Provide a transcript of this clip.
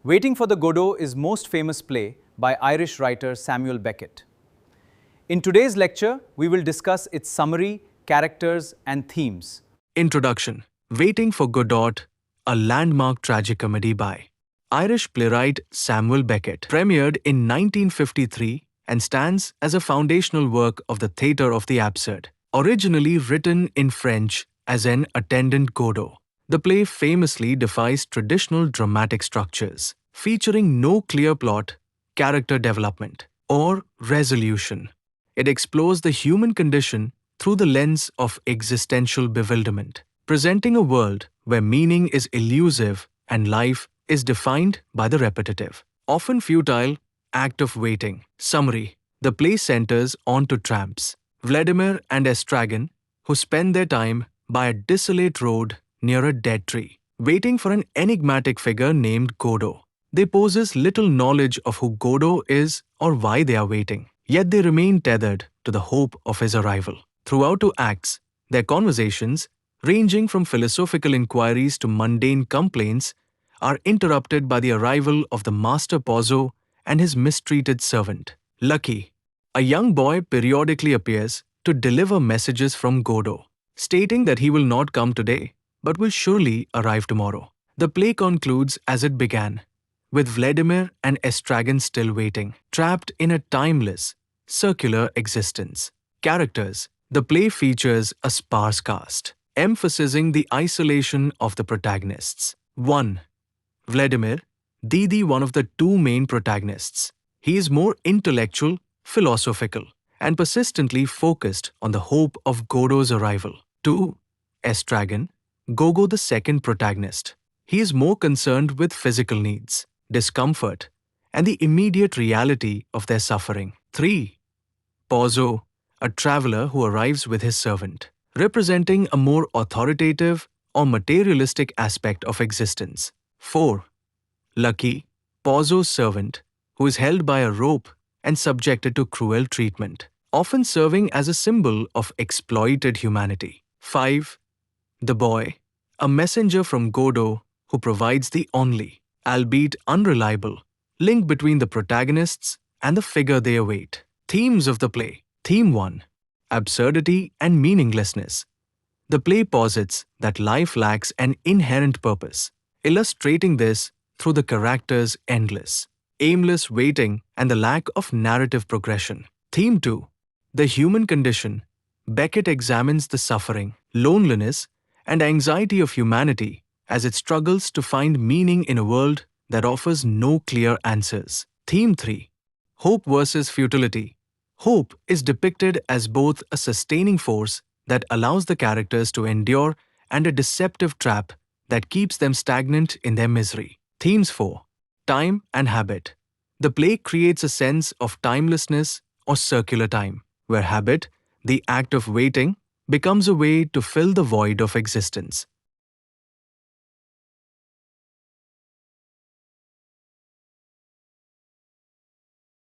Waiting for the Godot is most famous play by Irish writer Samuel Beckett. In today's lecture, we will discuss its summary, characters, and themes. Introduction. Waiting for Godot, a landmark tragicomedy by Irish playwright Samuel Beckett, premiered in 1953 and stands as a foundational work of the theatre of the absurd. Originally written in French as an attendant Godot, the play famously defies traditional dramatic structures, featuring no clear plot, character development, or resolution. It explores the human condition through the lens of existential bewilderment, presenting a world where meaning is elusive and life is defined by the repetitive, often futile, act of waiting. Summary. The play centers on two tramps, Vladimir and Estragon, who spend their time by a desolate road near a dead tree, waiting for an enigmatic figure named Godot. They possess little knowledge of who Godot is or why they are waiting, yet they remain tethered to the hope of his arrival. Throughout two acts, their conversations, ranging from philosophical inquiries to mundane complaints, are interrupted by the arrival of the master Pozzo and his mistreated servant, Lucky. A young boy periodically appears to deliver messages from Godot, stating that he will not come today, but will surely arrive tomorrow. The play concludes as it began, with Vladimir and Estragon still waiting, trapped in a timeless, circular existence. Characters. The play features a sparse cast, emphasizing the isolation of the protagonists. 1. Vladimir, the one of the two main protagonists. He is more intellectual, philosophical, and persistently focused on the hope of Godot's arrival. 2. Estragon, Gogo, the second protagonist. He is more concerned with physical needs, discomfort, and the immediate reality of their suffering. 3. Pozzo, a traveler who arrives with his servant, representing a more authoritative or materialistic aspect of existence. 4. Lucky, Pozzo's servant, who is held by a rope and subjected to cruel treatment, often serving as a symbol of exploited humanity. 5. The boy, a messenger from Godot who provides the only, albeit unreliable, link between the protagonists and the figure they await. Themes of the play. Theme 1. Absurdity and meaninglessness. The play posits that life lacks an inherent purpose, illustrating this through the characters' endless, aimless waiting and the lack of narrative progression. Theme 2. The human condition. Beckett examines the suffering, loneliness, and anxiety of humanity as it struggles to find meaning in a world that offers no clear answers. Theme 3. Hope versus futility. Hope is depicted as both a sustaining force that allows the characters to endure and a deceptive trap that keeps them stagnant in their misery. Themes 4. Time and habit. The play creates a sense of timelessness or circular time, where habit, the act of waiting, becomes a way to fill the void of existence.